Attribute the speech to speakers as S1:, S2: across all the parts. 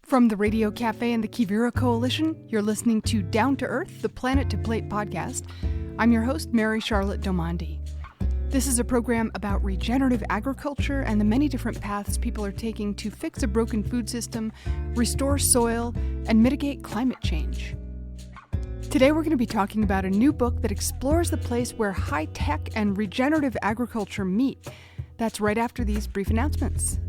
S1: From the Radio Cafe and the Quivira Coalition, you're listening to Down to Earth, the Planet to Plate podcast. I'm your host, Mary Charlotte Domandi. This is a program about regenerative agriculture and the many different paths people are taking to fix a broken food system, restore soil, and mitigate climate change. Today we're going to be talking about a new book that explores the place where high-tech and regenerative agriculture meet. That's right after these brief announcements.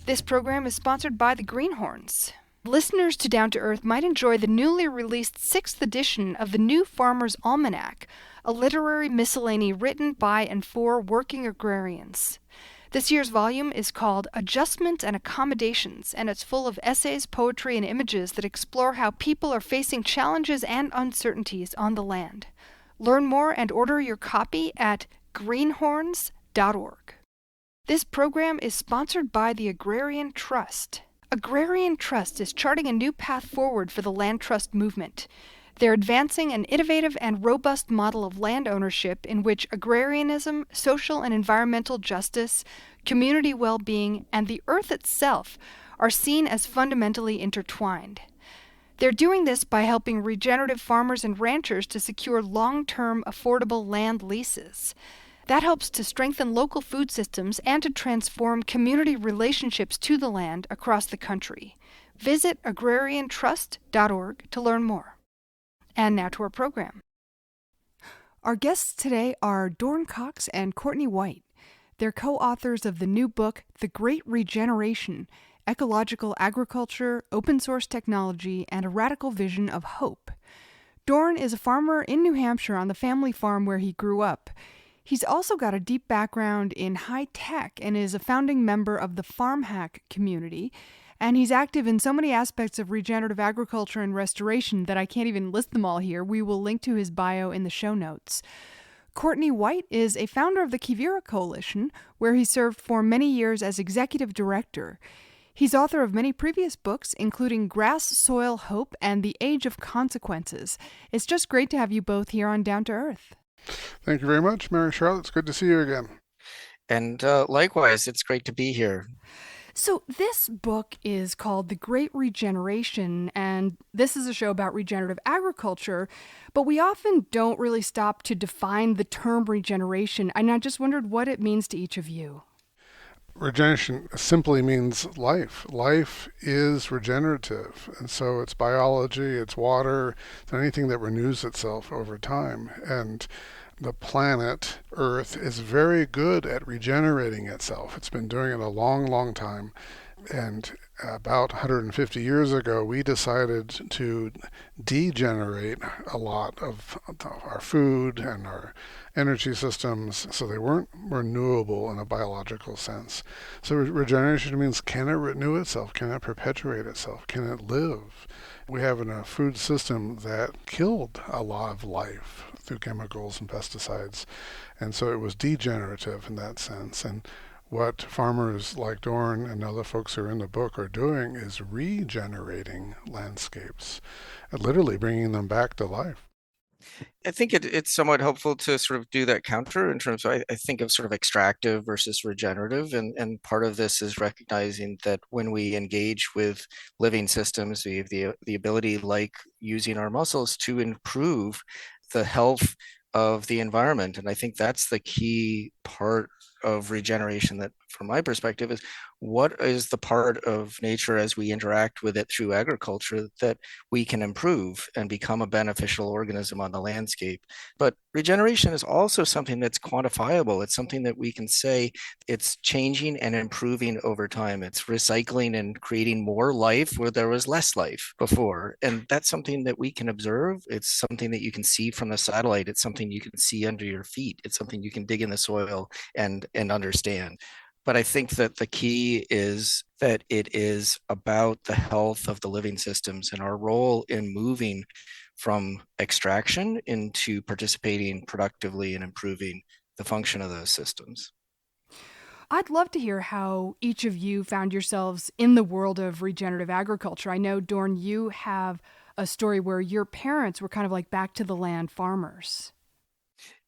S1: This program is sponsored by the Greenhorns. Listeners to Down to Earth might enjoy the newly released 6th edition of the New Farmer's Almanac, a literary miscellany written by and for working agrarians. This year's volume is called Adjustments and Accommodations, and it's full of essays, poetry, and images that explore how people are facing challenges and uncertainties on the land. Learn more and order your copy at greenhorns.org. This program is sponsored by the Agrarian Trust. Agrarian Trust is charting a new path forward for the land trust movement. They're advancing an innovative and robust model of land ownership in which agrarianism, social and environmental justice, community well-being, and the earth itself are seen as fundamentally intertwined. They're doing this by helping regenerative farmers and ranchers to secure long-term, affordable land leases. That helps to strengthen local food systems and to transform community relationships to the land across the country. Visit agrariantrust.org to learn more. And now to our program. Our guests today are Dorn Cox and Courtney White. They're co-authors of the new book, The Great Regeneration, Ecological Agriculture, Open Source Technology, and a Radical Vision of Hope. Dorn is a farmer in New Hampshire on the family farm where he grew up. He's also got a deep background in high tech and is a founding member of the FarmHack community. And he's active in so many aspects of regenerative agriculture and restoration that I can't even list them all here. We will link to his bio in the show notes. Courtney White is a founder of the Quivira Coalition, where he served for many years as executive director. He's author of many previous books, including Grass, Soil, Hope, and The Age of Consequences. It's just great to have you both here on Down to Earth.
S2: Thank you very much, Mary Charlotte. It's good to see you again.
S3: And likewise, it's great to be here.
S1: So this book is called The Great Regeneration, and this is a show about regenerative agriculture, but we often don't really stop to define the term regeneration, and I just wondered what it means to each of you.
S2: Regeneration simply means life. Life is regenerative, and so it's biology, it's water, it's anything that renews itself over time. And the planet, Earth, is very good at regenerating itself. It's been doing it a long, long time. And about 150 years ago, we decided to degenerate a lot of our food and our energy systems, so they weren't renewable in a biological sense. So regeneration means, can it renew itself? Can it perpetuate itself? Can it live? We have a food system that killed a lot of life through chemicals and pesticides, and so it was degenerative in that sense. And what farmers like Dorn and other folks who are in the book are doing is regenerating landscapes, and literally bringing them back to life.
S3: I think it's somewhat helpful to sort of do that counter in terms of, I think of sort of extractive versus regenerative. And part of this is recognizing that when we engage with living systems, we have the ability, like using our muscles, to improve the health of the environment. And I think that's the key part of regeneration that, from my perspective, is what is the part of nature as we interact with it through agriculture that we can improve and become a beneficial organism on the landscape. But regeneration is also something that's quantifiable. It's something that we can say it's changing and improving over time. It's recycling and creating more life where there was less life before. And that's something that we can observe. It's something that you can see from the satellite. It's something you can see under your feet. It's something you can dig in the soil and understand. But I think that the key is that it is about the health of the living systems and our role in moving from extraction into participating productively and improving the function of those systems.
S1: I'd love to hear how each of you found yourselves in the world of regenerative agriculture. I know, Dorn, you have a story where your parents were kind of like back to the land farmers.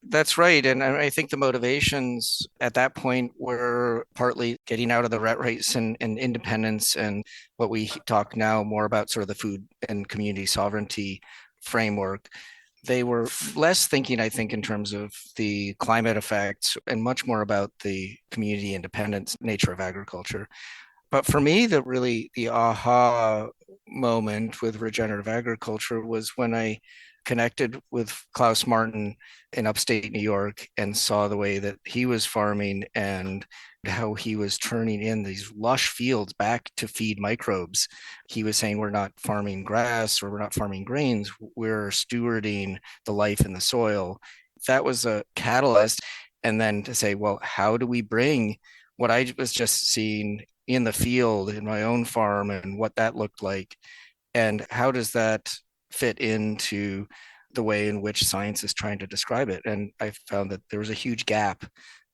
S3: That's right. And I think the motivations at that point were partly getting out of the rat race and independence, and what we talk now more about sort of the food and community sovereignty framework. They were less thinking, I think, in terms of the climate effects and much more about the community independence nature of agriculture. But for me, the aha moment with regenerative agriculture was when I connected with Klaus Martin in upstate New York and saw the way that he was farming and how he was turning in these lush fields back to feed microbes. He was saying, we're not farming grass or we're not farming grains, we're stewarding the life in the soil. That was a catalyst. And then to say, well, how do we bring what I was just seeing in the field in my own farm and what that looked like, and how does that fit into the way in which science is trying to describe it? And I found that there was a huge gap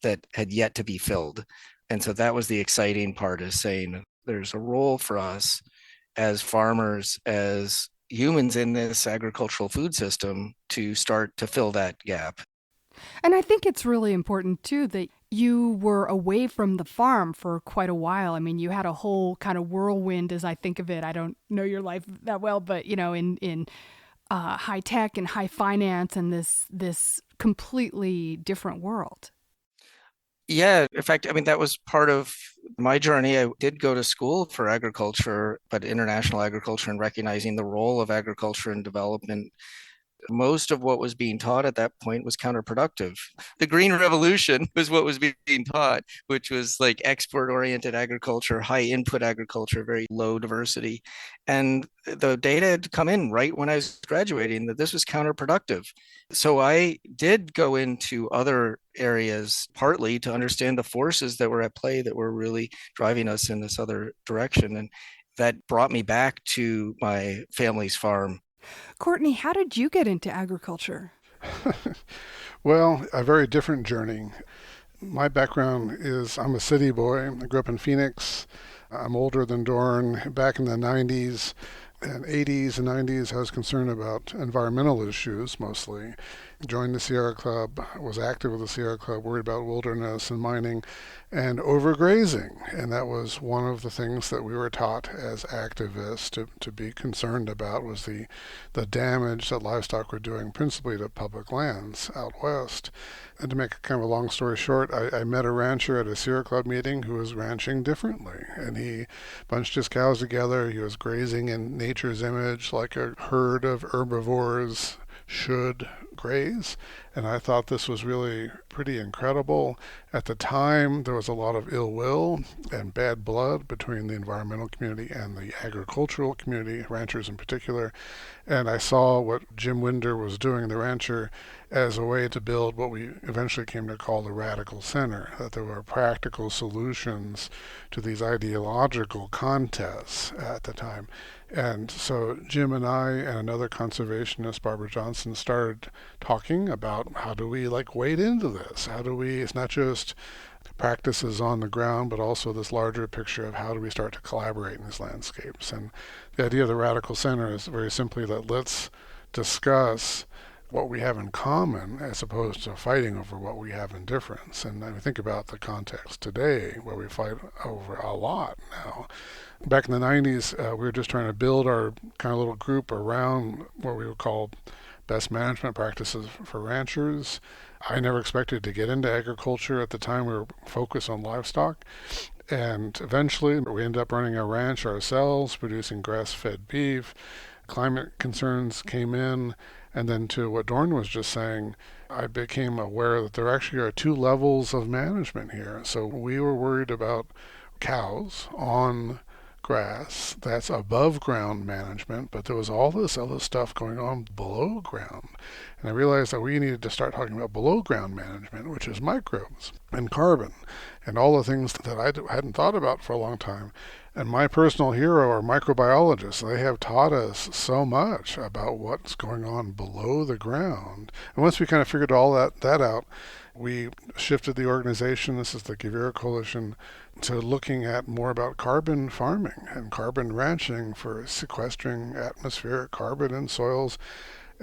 S3: that had yet to be filled. And so that was the exciting part, is saying there's a role for us as farmers, as humans in this agricultural food system, to start to fill that gap.
S1: And I think it's really important, too, that you were away from the farm for quite a while. I mean, you had a whole kind of whirlwind, as I think of it. I don't know your life that well, but, you know, in high tech and high finance and this completely different world.
S3: Yeah, in fact, I mean, that was part of my journey. I did go to school for agriculture, but international agriculture, and recognizing the role of agriculture in development. Most of what was being taught at that point was counterproductive. The Green Revolution was what was being taught, which was like export oriented agriculture, high input agriculture, very low diversity. And the data had come in right when I was graduating that this was counterproductive. So I did go into other areas partly to understand the forces that were at play that were really driving us in this other direction. And that brought me back to my family's farm.
S1: Courtney, how did you get into agriculture?
S2: Well, a very different journey. My background is I'm a city boy. I grew up in Phoenix. I'm older than Dorn. Back in the 90s and 80s and 90s, I was concerned about environmental issues mostly. Joined the Sierra Club, was active with the Sierra Club, worried about wilderness and mining and overgrazing. And that was one of the things that we were taught as activists to be concerned about, was the damage that livestock were doing principally to public lands out west. And to make kind of a long story short, I met a rancher at a Sierra Club meeting who was ranching differently. And he bunched his cows together. He was grazing in nature's image like a herd of herbivores should graze. And I thought this was really pretty incredible. At the time, there was a lot of ill will and bad blood between the environmental community and the agricultural community, ranchers in particular. And I saw what Jim Winder was doing, the rancher, as a way to build what we eventually came to call the radical center, that there were practical solutions to these ideological contests at the time. And so Jim and I and another conservationist, Barbara Johnson, started talking about how do we wade into this? How do we, it's not just practices on the ground, but also this larger picture of how do we start to collaborate in these landscapes. And the idea of the radical center is very simply that let's discuss what we have in common as opposed to fighting over what we have in difference. And I think about the context today where we fight over a lot now. Back in the 90s, we were just trying to build our kind of little group around what we would call best management practices for ranchers. I never expected to get into agriculture. At the time, we were focused on livestock. And eventually, we ended up running a ranch ourselves, producing grass-fed beef. Climate concerns came in. And then to what Dorn was just saying, I became aware that there actually are two levels of management here. So we were worried about cows on grass. That's above ground management, but there was all this other stuff going on below ground. And I realized that we needed to start talking about below ground management, which is microbes and carbon and all the things that I hadn't thought about for a long time. And my personal hero are microbiologists. They have taught us so much about what's going on below the ground. And once we kind of figured all that out, we shifted the organization, this is the Quivira Coalition, to looking at more about carbon farming and carbon ranching for sequestering atmospheric carbon in soils.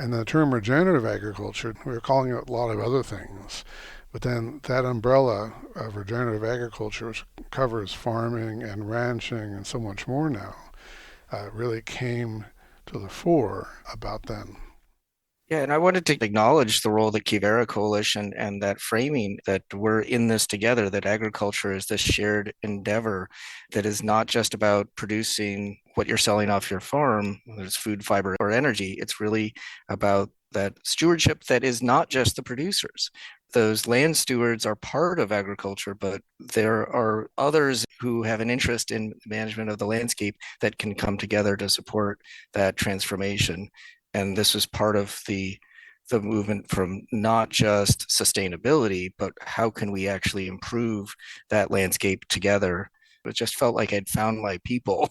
S2: And the term regenerative agriculture, we were calling it a lot of other things. But then that umbrella of regenerative agriculture, which covers farming and ranching and so much more now, really came to the fore about then.
S3: Yeah, and I wanted to acknowledge the role that Quivira Coalition and that framing that we're in this together, that agriculture is this shared endeavor that is not just about producing what you're selling off your farm, whether it's food, fiber, or energy. It's really about that stewardship that is not just the producers. Those land stewards are part of agriculture, but there are others who have an interest in management of the landscape that can come together to support that transformation. And this was part of the movement from not just sustainability, but how can we actually improve that landscape together. It just felt like I'd found my people.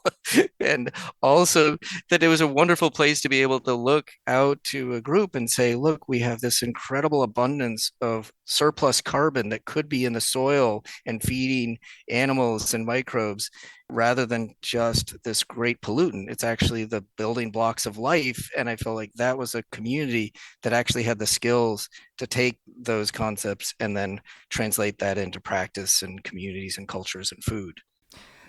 S3: And also that it was a wonderful place to be able to look out to a group and say, look, we have this incredible abundance of surplus carbon that could be in the soil and feeding animals and microbes rather than just this great pollutant. It's actually the building blocks of life. And I felt like that was a community that actually had the skills to take those concepts and then translate that into practice in communities and cultures and food.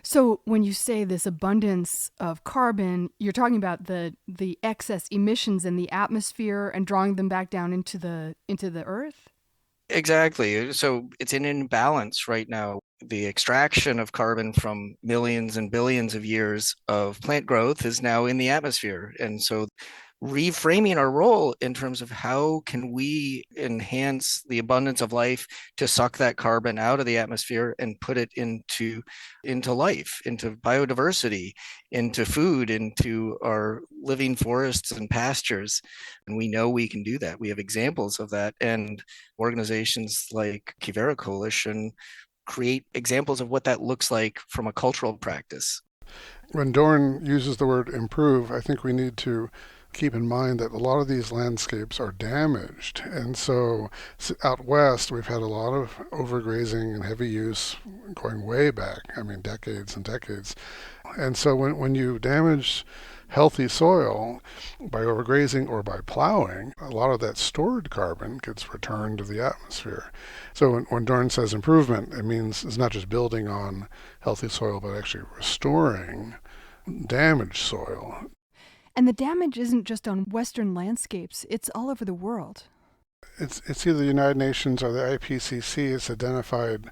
S1: So when you say this abundance of carbon, you're talking about the excess emissions in the atmosphere and drawing them back down into the earth?
S3: Exactly. So it's an imbalance right now. The extraction of carbon from millions and billions of years of plant growth is now in the atmosphere. And so reframing our role in terms of how can we enhance the abundance of life to suck that carbon out of the atmosphere and put it into life, into biodiversity, into food, into our living forests and pastures. And we know we can do that. We have examples of that. And organizations like Quivira Coalition create examples of what that looks like from a cultural practice.
S2: When Dorn uses the word improve, I think we need to keep in mind that a lot of these landscapes are damaged. And so out west, we've had a lot of overgrazing and heavy use going way back, decades and decades. And so when you damage healthy soil by overgrazing or by plowing, a lot of that stored carbon gets returned to the atmosphere. So when Dorn says improvement, it means it's not just building on healthy soil, but actually restoring damaged soil.
S1: And the damage isn't just on Western landscapes, it's all over the world.
S2: It's either the United Nations or the IPCC has identified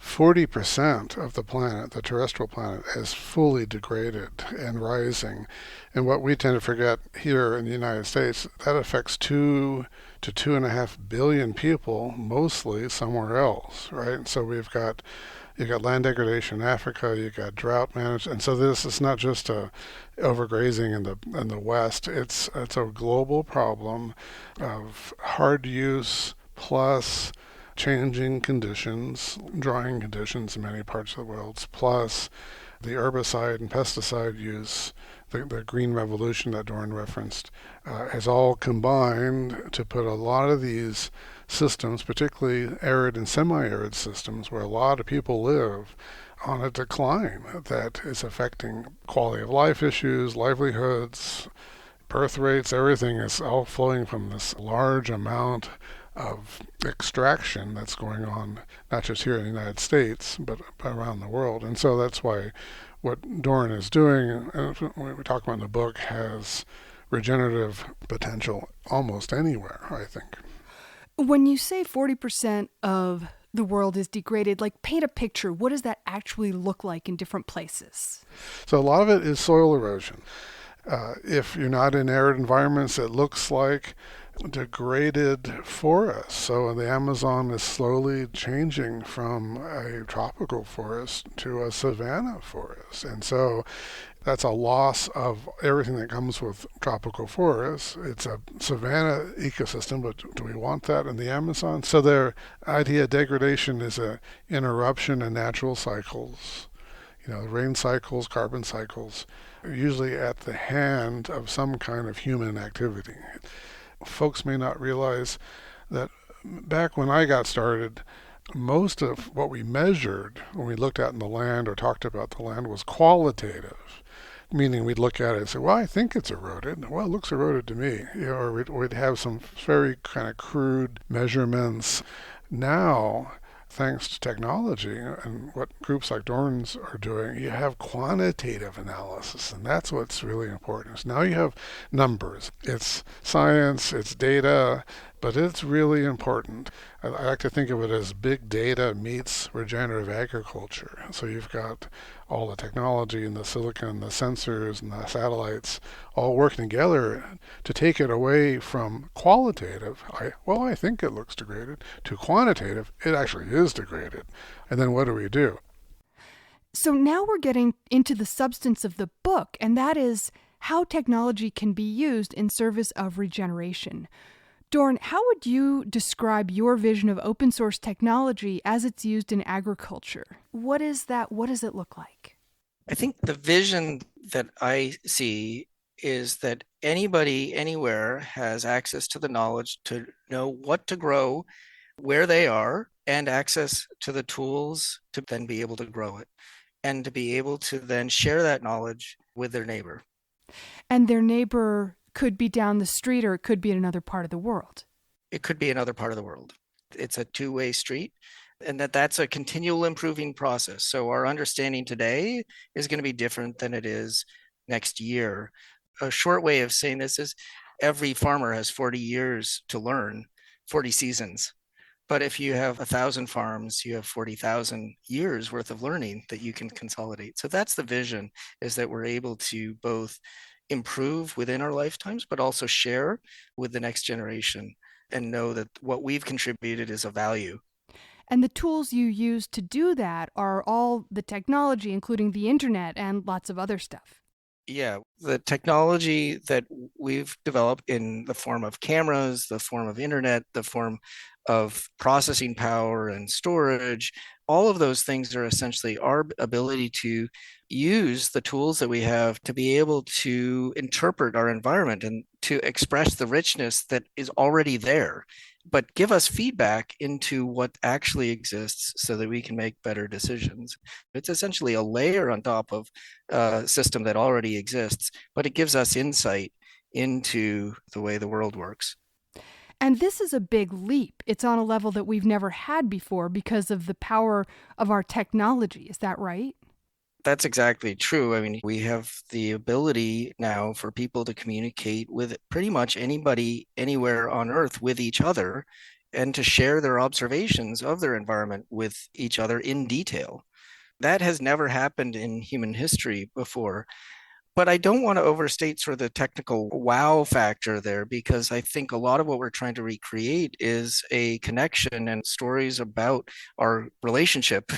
S2: 40% of the planet, the terrestrial planet, as fully degraded and rising. And what we tend to forget here in the United States, that affects 2 to 2.5 billion people, mostly somewhere else, right? And so you've got land degradation in Africa, you've got drought management, and so this is not just a overgrazing in the West. It's a global problem of hard use plus changing conditions, drying conditions in many parts of the world, plus the herbicide and pesticide use, the green revolution that Dorn referenced, has all combined to put a lot of these systems, particularly arid and semi-arid systems where a lot of people live, on a decline that is affecting quality of life issues, livelihoods, birth rates. Everything is all flowing from this large amount of extraction that's going on, not just here in the United States, but around the world. And so that's why what Dorn is doing, and what we talk about in the book, has regenerative potential almost anywhere, I think.
S1: When you say 40% of the world is degraded, paint a picture. What does that actually look like in different places?
S2: So a lot of it is soil erosion. If you're not in arid environments, it looks like degraded forests. So the Amazon is slowly changing from a tropical forest to a savanna forest. And so that's a loss of everything that comes with tropical forests. It's a savanna ecosystem, but do we want that in the Amazon? So their idea of degradation is an interruption in natural cycles. Rain cycles, carbon cycles, usually at the hand of some kind of human activity. Folks may not realize that back when I got started, most of what we measured when we looked out in the land or talked about the land was qualitative. Meaning we'd look at it and say, well, I think it's eroded. Well, it looks eroded to me. Or we'd have some very kind of crude measurements. Now, thanks to technology and what groups like Dorn's are doing, you have quantitative analysis, and that's what's really important. So now you have numbers. It's science, it's data, but it's really important. I like to think of it as big data meets regenerative agriculture. So you've got all the technology and the silicon, the sensors and the satellites all working together to take it away from qualitative, I think it looks degraded, to quantitative, it actually is degraded. And then what do we do?
S1: So now we're getting into the substance of the book, and that is how technology can be used in service of regeneration. Dorn, how would you describe your vision of open source technology as it's used in agriculture? What is that? What does it look like?
S3: I think the vision that I see is that anybody, anywhere has access to the knowledge to know what to grow, where they are, and access to the tools to then be able to grow it and to be able to then share that knowledge with their neighbor.
S1: And their neighbor could be down the street or it could be in another part of the world.
S3: It could be another part of the world. It's a two-way street, and that's a continual improving process. So our understanding today is going to be different than it is next year. A short way of saying this is every farmer has 40 years to learn, 40 seasons. But if you have 1,000 farms, you have 40,000 years worth of learning that you can consolidate. So that's the vision, is that we're able to both improve within our lifetimes, but also share with the next generation and know that what we've contributed is of value.
S1: And the tools you use to do that are all the technology, including the internet and lots of other stuff.
S3: Yeah, the technology that we've developed in the form of cameras, the form of internet, the form of processing power and storage, all of those things are essentially our ability to use the tools that we have to be able to interpret our environment and to express the richness that is already there, but give us feedback into what actually exists so that we can make better decisions. It's essentially a layer on top of a system that already exists, but it gives us insight into the way the world works.
S1: And this is a big leap. It's on a level that we've never had before because of the power of our technology. Is that right?
S3: That's exactly true. I mean, we have the ability now for people to communicate with pretty much anybody, anywhere on Earth with each other, and to share their observations of their environment with each other in detail. That has never happened in human history before. But I don't want to overstate sort of the technical wow factor there, because I think a lot of what we're trying to recreate is a connection and stories about our relationship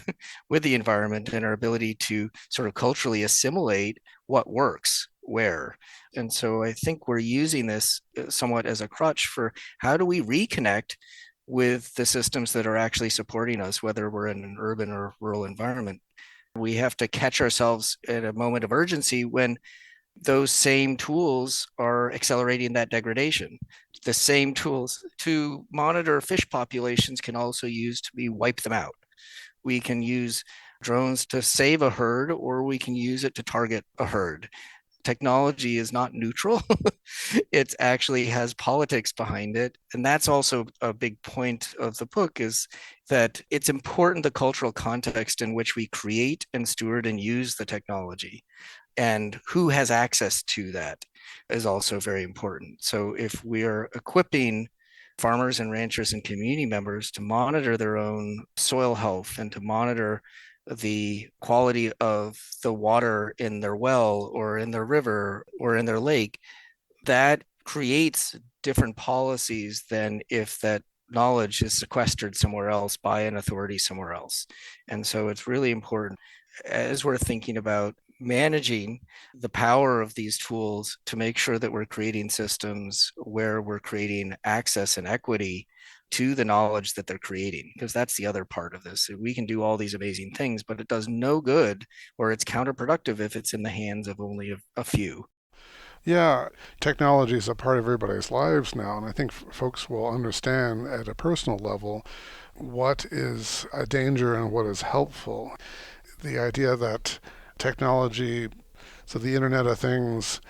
S3: with the environment and our ability to sort of culturally assimilate what works where. And so I think we're using this somewhat as a crutch for how do we reconnect with the systems that are actually supporting us, whether we're in an urban or rural environment. We have to catch ourselves at a moment of urgency when those same tools are accelerating that degradation. The same tools to monitor fish populations can also use to wipe them out. We can use drones to save a herd, or we can use it to target a herd. Technology is not neutral. It actually has politics behind it. And that's also a big point of the book, is that it's important the cultural context in which we create and steward and use the technology. And who has access to that is also very important. So if we're equipping farmers and ranchers and community members to monitor their own soil health and to monitor the quality of the water in their well or in their river or in their lake, that creates different policies than if that knowledge is sequestered somewhere else by an authority somewhere else. And so it's really important as we're thinking about managing the power of these tools to make sure that we're creating systems where we're creating access and equity to the knowledge that they're creating, because that's the other part of this. We can do all these amazing things, but it does no good, or it's counterproductive if it's in the hands of only a few.
S2: Yeah, technology is a part of everybody's lives now, and I think folks will understand at a personal level what is a danger and what is helpful. The idea that technology So the Internet of Things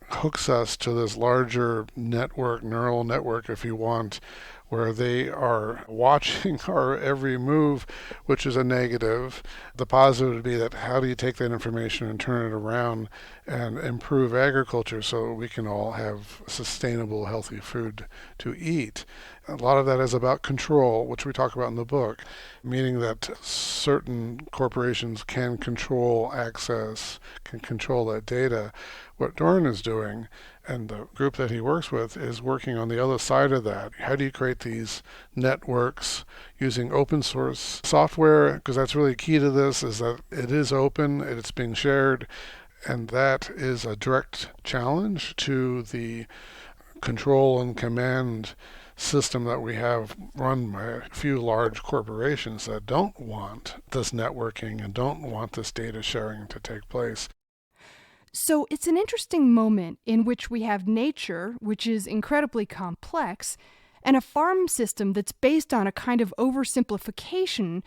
S2: hooks us to this larger network, neural network, if you want, where they are watching our every move, which is a negative. The positive would be that how do you take that information and turn it around and improve agriculture so we can all have sustainable, healthy food to eat. A lot of that is about control, which we talk about in the book, meaning that certain corporations can control access, can control that data. What Dorn is doing, and the group that he works with, is working on the other side of that. How do you create these networks using open source software? Because that's really key to this, is that it is open, it's being shared, and that is a direct challenge to the control and command system that we have run by a few large corporations that don't want this networking and don't want this data sharing to take place.
S1: So it's an interesting moment in which we have nature, which is incredibly complex, and a farm system that's based on a kind of oversimplification,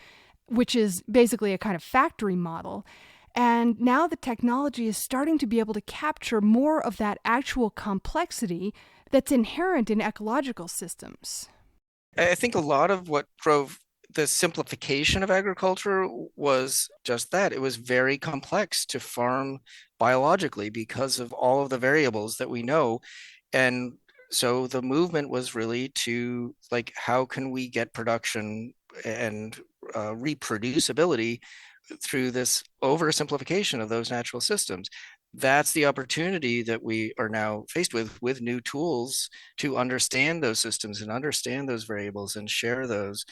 S1: which is basically a kind of factory model. And now the technology is starting to be able to capture more of that actual complexity that's inherent in ecological systems.
S3: I think a lot of what drove the simplification of agriculture was just that. It was very complex to farm biologically because of all of the variables that we know. And so the movement was really to, like, how can we get production and reproducibility through this oversimplification of those natural systems? That's the opportunity that we are now faced with new tools to understand those systems and understand those variables and share those.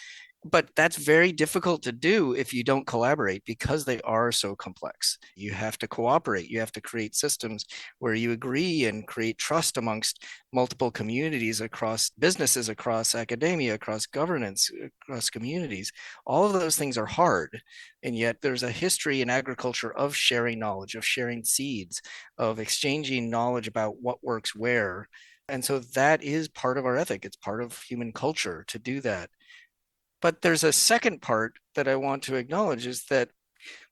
S3: But that's very difficult to do if you don't collaborate because they are so complex. You have to cooperate. You have to create systems where you agree and create trust amongst multiple communities, across businesses, across academia, across governance, across communities. All of those things are hard. And yet there's a history in agriculture of sharing knowledge, of sharing seeds, of exchanging knowledge about what works where. And so that is part of our ethic. It's part of human culture to do that. But there's a second part that I want to acknowledge, is that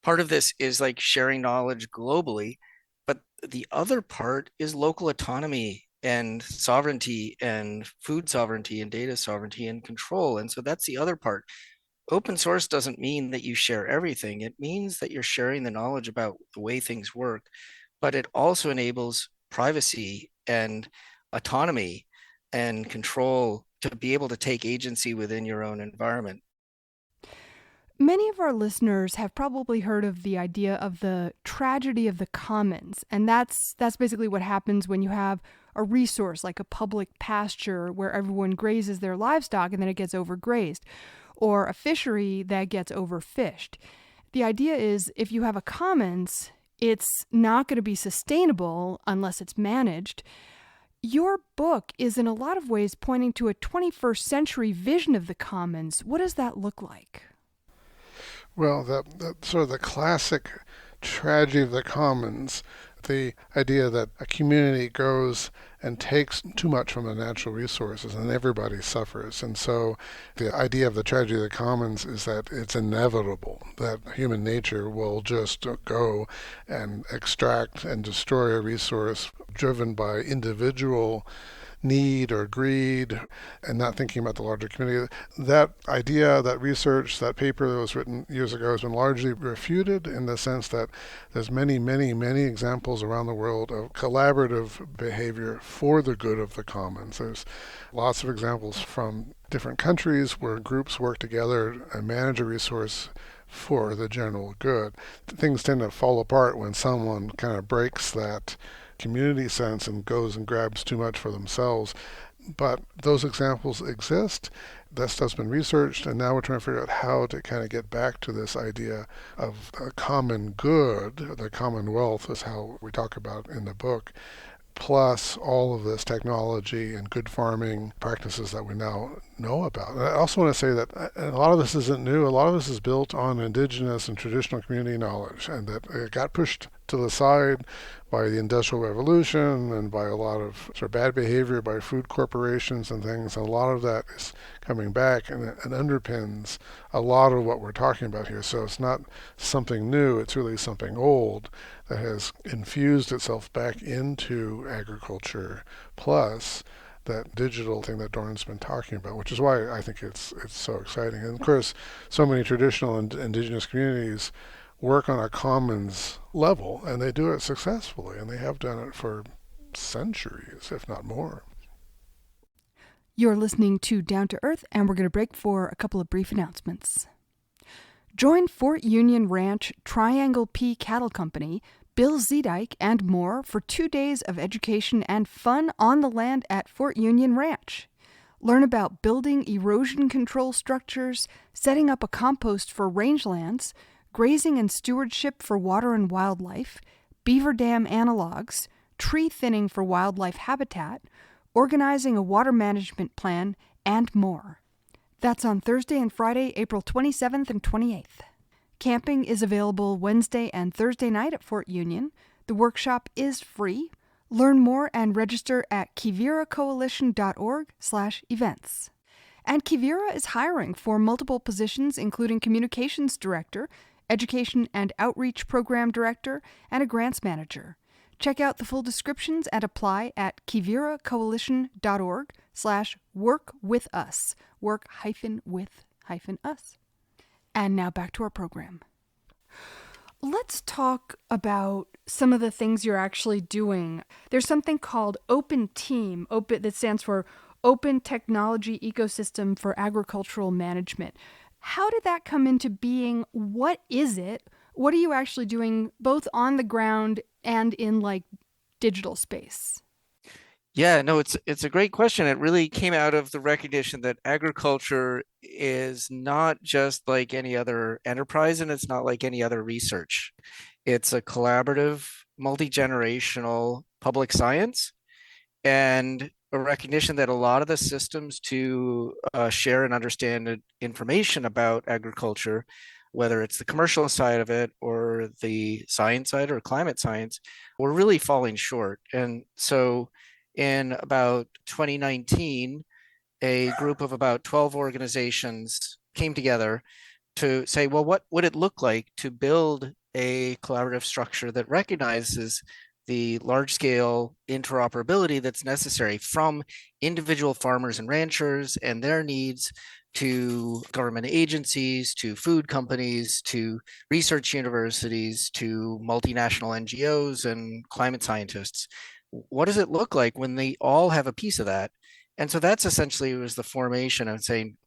S3: part of this is like sharing knowledge globally, but the other part is local autonomy and sovereignty and food sovereignty and data sovereignty and control. And so that's the other part. Open source doesn't mean that you share everything. It means that you're sharing the knowledge about the way things work, but it also enables privacy and autonomy and control to be able to take agency within your own environment.
S1: Many of our listeners have probably heard of the idea of the tragedy of the commons, and that's basically what happens when you have a resource like a public pasture where everyone grazes their livestock and then it gets overgrazed, or a fishery that gets overfished. The idea is if you have a commons, it's not going to be sustainable unless it's managed. Your book is in a lot of ways pointing to a 21st century vision of the commons. What does that look like?
S2: Well, that sort of the classic tragedy of the commons, the idea that a community goes and takes too much from the natural resources and everybody suffers. And so the idea of the tragedy of the commons is that it's inevitable that human nature will just go and extract and destroy a resource driven by individual need or greed and not thinking about the larger community. That idea, that research, that paper that was written years ago has been largely refuted in the sense that there's many, many, many examples around the world of collaborative behavior for the good of the commons. There's lots of examples from different countries where groups work together and manage a resource for the general good. Things tend to fall apart when someone kind of breaks that community sense and goes and grabs too much for themselves. But those examples exist. That stuff's been researched, and now we're trying to figure out how to kind of get back to this idea of a common good. The commonwealth is how we talk about in the book, plus all of this technology and good farming practices that we now know about. And I also want to say that a lot of this isn't new. A lot of this is built on indigenous and traditional community knowledge, and that it got pushed to the side by the Industrial Revolution and by a lot of sort of bad behavior by food corporations and things. And a lot of that is coming back and underpins a lot of what we're talking about here. So it's not something new, it's really something old that has infused itself back into agriculture, plus that digital thing that Dorn's been talking about, which is why I think it's so exciting. And of course, so many traditional and indigenous communities work on a commons level, and they do it successfully, and they have done it for centuries, if not more.
S1: You're listening to Down to Earth, and we're going to break for a couple of brief announcements. Join Fort Union Ranch Triangle P Cattle Company, Bill Zedike, and more for 2 days of education and fun on the land at Fort Union Ranch. Learn about building erosion control structures, setting up a compost for rangelands, grazing and stewardship for water and wildlife, beaver dam analogs, tree thinning for wildlife habitat, organizing a water management plan, and more. That's on Thursday and Friday, April 27th and 28th. Camping is available Wednesday and Thursday night at Fort Union. The workshop is free. Learn more and register at quiviracoalition.org/events. And Quivira is hiring for multiple positions, including Communications Director, Education and Outreach Program Director, and a Grants Manager. Check out the full descriptions and apply at quiviracoalition.org/work-with-us. Work-with-us. And now back to our program. Let's talk about some of the things you're actually doing. There's something called Open Team, that stands for Open Technology Ecosystem for Agricultural Management. How did that come into being? What is it? What are you actually doing both on the ground and in digital space?
S3: Yeah, no, it's a great question. It really came out of the recognition that agriculture is not just like any other enterprise, and it's not like any other research. It's a collaborative, multi-generational public science, and a recognition that a lot of the systems to share and understand information about agriculture, whether it's the commercial side of it or the science side or climate science, we're really falling short. And so in about 2019, a group of about 12 organizations came together to say, well, what would it look like to build a collaborative structure that recognizes the large-scale interoperability that's necessary from individual farmers and ranchers and their needs to government agencies, to food companies, to research universities, to multinational NGOs and climate scientists. What does it look like when they all have a piece of that? And so that's essentially was the formation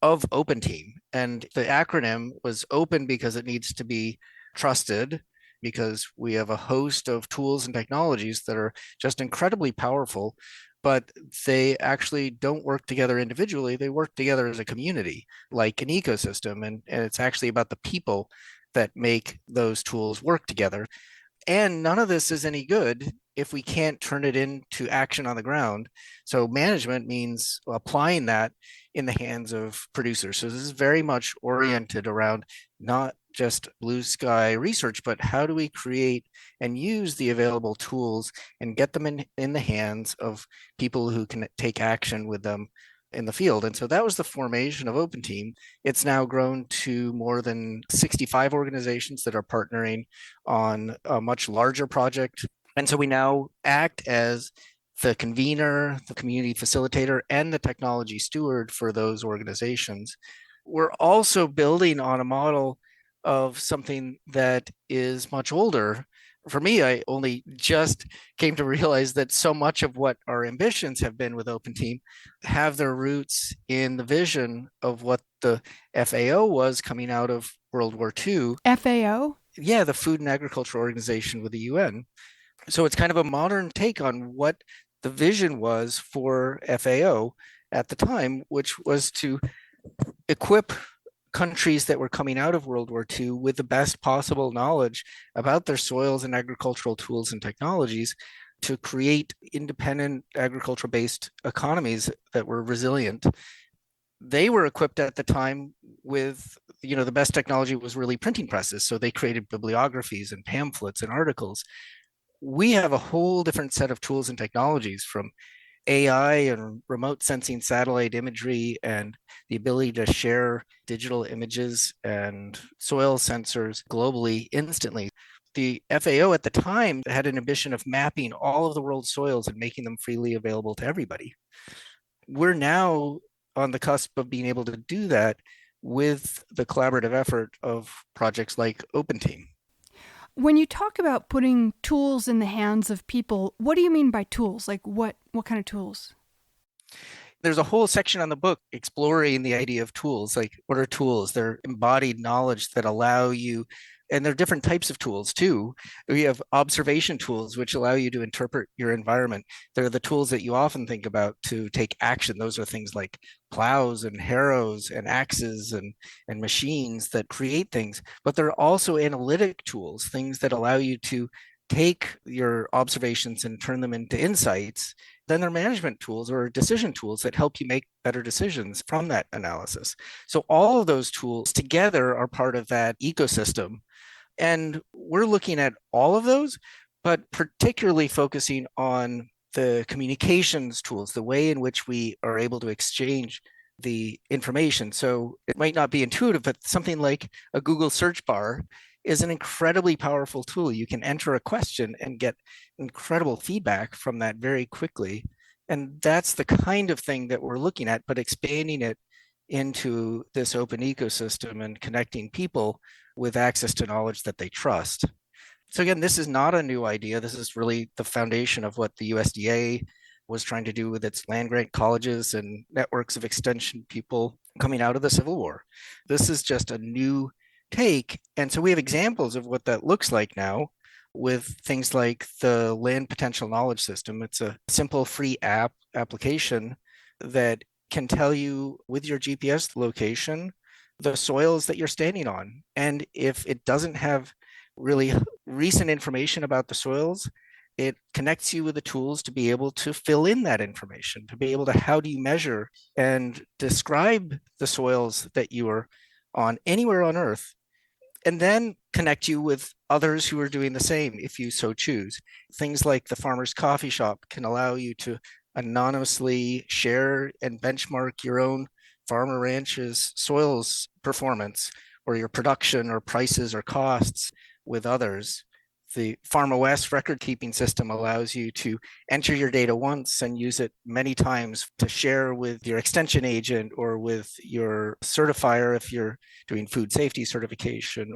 S3: of Open Team. And the acronym was open because it needs to be trusted, because we have a host of tools and technologies that are just incredibly powerful, but they actually don't work together individually. They work together as a community, like an ecosystem. And it's actually about the people that make those tools work together. And none of this is any good if we can't turn it into action on the ground. So management means applying that in the hands of producers. So this is very much oriented around not just blue sky research, but how do we create and use the available tools and get them in the hands of people who can take action with them in the field. And so that was the formation of Open Team. It's now grown to more than 65 organizations that are partnering on a much larger project. And so we now act as the convener, the community facilitator, and the technology steward for those organizations. We're also building on a model of something that is much older. For me, I only just came to realize that so much of what our ambitions have been with Open Team have their roots in the vision of what the FAO was coming out of World War II.
S1: FAO?
S3: Yeah, the Food and Agriculture Organization with the UN. So it's kind of a modern take on what the vision was for FAO at the time, which was to equip countries that were coming out of World War II with the best possible knowledge about their soils and agricultural tools and technologies to create independent agricultural-based economies that were resilient. they were equipped at the time with, the best technology was really printing presses. So they created bibliographies and pamphlets and articles. We have a whole different set of tools and technologies, from AI and remote sensing satellite imagery and the ability to share digital images and soil sensors globally instantly. The FAO at the time had an ambition of mapping all of the world's soils and making them freely available to everybody. We're now on the cusp of being able to do that with the collaborative effort of projects like OpenTeam.
S1: When you talk about putting tools in the hands of people, what do you mean by tools? Like what kind of tools?
S3: There's a whole section on the book exploring the idea of tools. Like, what are tools? They're embodied knowledge that allow you, and there are different types of tools too. We have observation tools, which allow you to interpret your environment. They're the tools that you often think about to take action. Those are things like plows and harrows and axes and machines that create things. But there are also analytic tools, things that allow you to take your observations and turn them into insights. Then they're management tools or decision tools that help you make better decisions from that analysis. So all of those tools together are part of that ecosystem. And we're looking at all of those, but particularly focusing on the communications tools, the way in which we are able to exchange the information. So it might not be intuitive, but something like a Google search bar is an incredibly powerful tool. You can enter a question and get incredible feedback from that very quickly. And that's the kind of thing that we're looking at, but expanding it into this open ecosystem and connecting people with access to knowledge that they trust. So again, this is not a new idea. This is really the foundation of what the USDA was trying to do with its land grant colleges and networks of extension people coming out of the Civil War. This is just a new take. And so we have examples of what that looks like now with things like the Land Potential Knowledge System. It's a simple free application that can tell you with your GPS location the soils that you're standing on. And if it doesn't have really recent information about the soils, it connects you with the tools to be able to fill in that information, to be able to, how do you measure and describe the soils that you are on anywhere on Earth, and then connect you with others who are doing the same if you so choose. Things like the Farmer's Coffee Shop can allow you to anonymously share and benchmark your own farm or ranch's soils performance or your production or prices or costs with others. The farmOS record keeping system allows you to enter your data once and use it many times to share with your extension agent or with your certifier if you're doing food safety certification,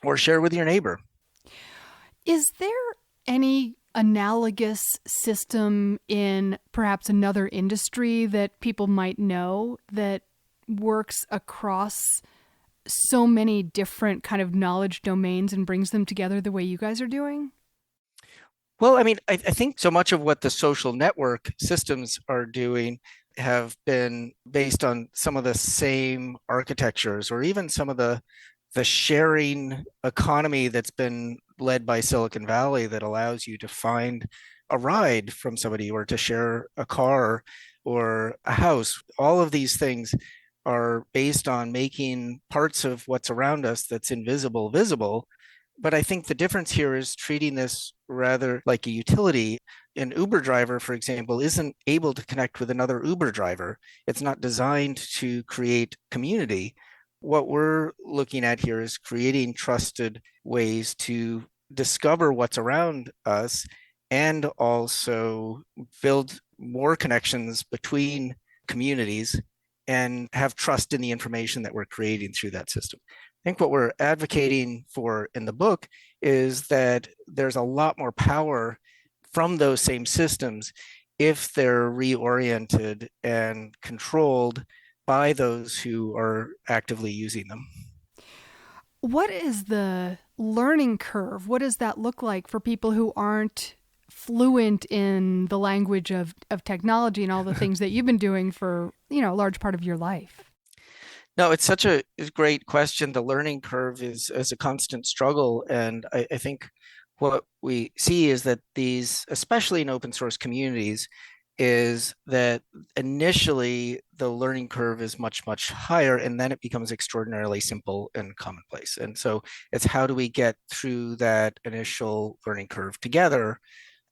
S3: or share with your neighbor.
S1: Is there any analogous system in perhaps another industry that people might know that works across so many different kind of knowledge domains and brings them together the way you guys are doing?
S3: Well, I mean, I think so much of what the social network systems are doing have been based on some of the same architectures, or even some of the sharing economy that's been led by Silicon Valley that allows you to find a ride from somebody, or to share a car or a house. All of these things are based on making parts of what's around us that's invisible visible. But I think the difference here is treating this rather like a utility. An Uber driver, for example, isn't able to connect with another Uber driver. It's not designed to create community. What we're looking at here is creating trusted ways to discover what's around us and also build more connections between communities and have trust in the information that we're creating through that system. I think what we're advocating for in the book is that there's a lot more power from those same systems if they're reoriented and controlled by those who are actively using them.
S1: What is the learning curve? What does that look like for people who aren't fluent in the language of technology and all the things that you've been doing for, a large part of your life?
S3: No, it's such a great question. The learning curve is a constant struggle. And I think what we see is that these, especially in open source communities, is that initially the learning curve is much, much higher, and then it becomes extraordinarily simple and commonplace. And so it's how do we get through that initial learning curve together?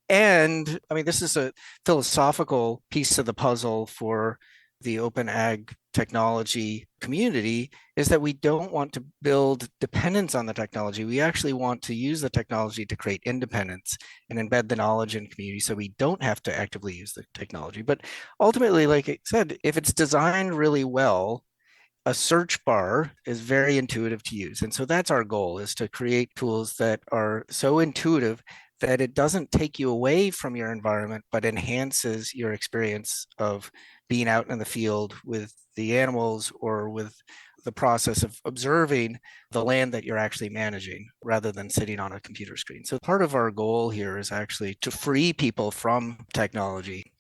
S3: And I mean, this is a philosophical piece of the puzzle for the open ag technology community, is that we don't want to build dependence on the technology. We actually want to use the technology to create independence and embed the knowledge in community so we don't have to actively use the technology. But ultimately, like I said, if it's designed really well, a search bar is very intuitive to use. And so that's our goal, is to create tools that are so intuitive that it doesn't take you away from your environment, but enhances your experience of being out in the field with the animals or with the process of observing the land that you're actually managing rather than sitting on a computer screen. So part of our goal here is actually to free people from technology.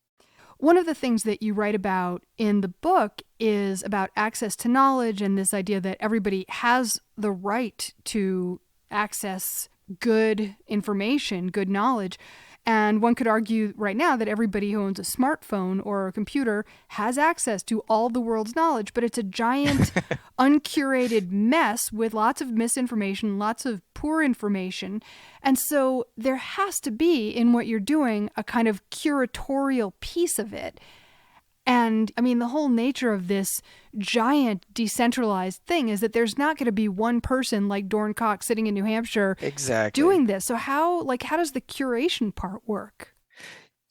S1: One of the things that you write about in the book is about access to knowledge and this idea that everybody has the right to access good information, good knowledge. And one could argue right now that everybody who owns a smartphone or a computer has access to all the world's knowledge, but it's a giant uncurated mess with lots of misinformation, lots of poor information. And so there has to be, in what you're doing, a kind of curatorial piece of it. And I mean, the whole nature of this giant decentralized thing is that there's not going to be one person like Dorn Cox sitting in New Hampshire doing this. So how does the curation part work?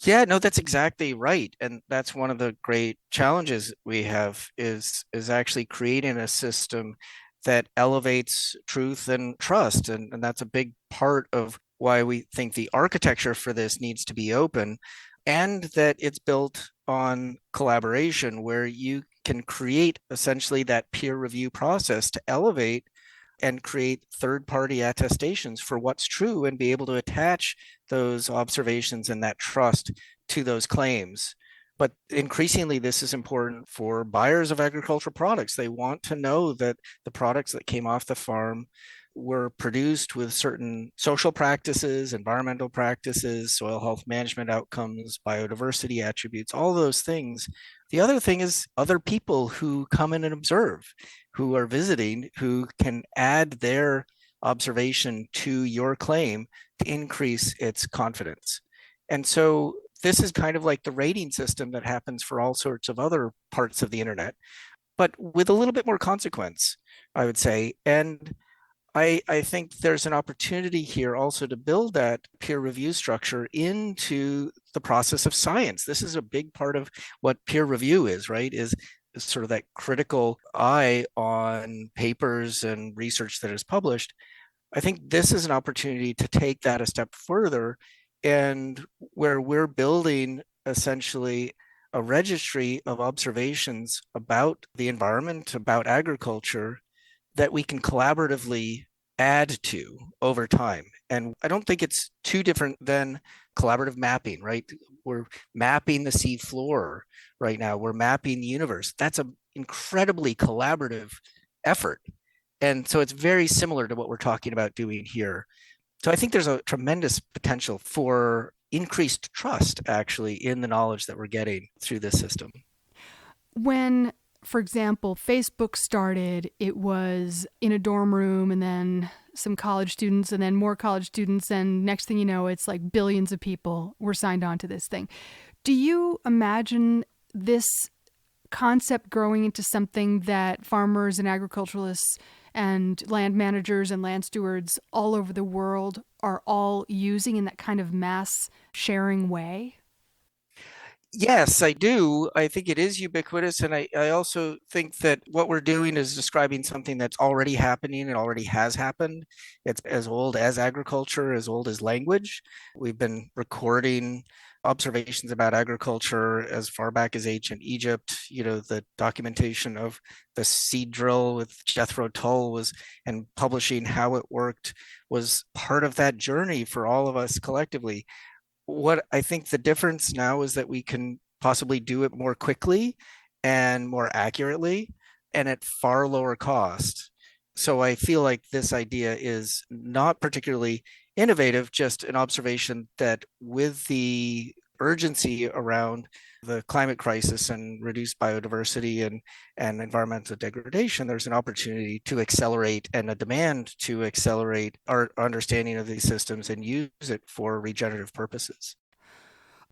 S3: Yeah, no, that's exactly right. And that's one of the great challenges we have is actually creating a system that elevates truth and trust. And that's a big part of why we think the architecture for this needs to be open, and that it's built on collaboration where you can create essentially that peer review process to elevate and create third-party attestations for what's true and be able to attach those observations and that trust to those claims. But increasingly, this is important for buyers of agricultural products. They want to know that the products that came off the farm were produced with certain social practices, environmental practices, soil health management outcomes, biodiversity attributes, all those things. The other thing is other people who come in and observe, who are visiting, who can add their observation to your claim to increase its confidence. And so this is kind of like the rating system that happens for all sorts of other parts of the internet, but with a little bit more consequence, I would say. And I think there's an opportunity here also to build that peer review structure into the process of science. This is a big part of what peer review is, right? Is sort of that critical eye on papers and research that is published. I think this is an opportunity to take that a step further, and where we're building essentially a registry of observations about the environment, about agriculture, that we can collaboratively add to over time. And I don't think it's too different than collaborative mapping, right? We're mapping the sea floor right now. We're mapping the universe. That's an incredibly collaborative effort. And so it's very similar to what we're talking about doing here. So I think there's a tremendous potential for increased trust actually in the knowledge that we're getting through this system.
S1: When, for example, Facebook started, it was in a dorm room and then some college students and then more college students. And next thing you know, it's like billions of people were signed on to this thing. Do you imagine this concept growing into something that farmers and agriculturalists and land managers and land stewards all over the world are all using in that kind of mass sharing way?
S3: Yes, I do. I think it is ubiquitous. And I also think that what we're doing is describing something that's already happening and already has happened. It's as old as agriculture, as old as language. We've been recording observations about agriculture as far back as ancient Egypt. You know, the documentation of the seed drill with Jethro Tull was, and publishing how it worked was part of that journey for all of us collectively. What I think the difference now is that we can possibly do it more quickly and more accurately and at far lower cost. So I feel like this idea is not particularly innovative, just an observation that with the urgency around the climate crisis and reduced biodiversity and environmental degradation, there's an opportunity to accelerate and a demand to accelerate our understanding of these systems and use it for regenerative purposes.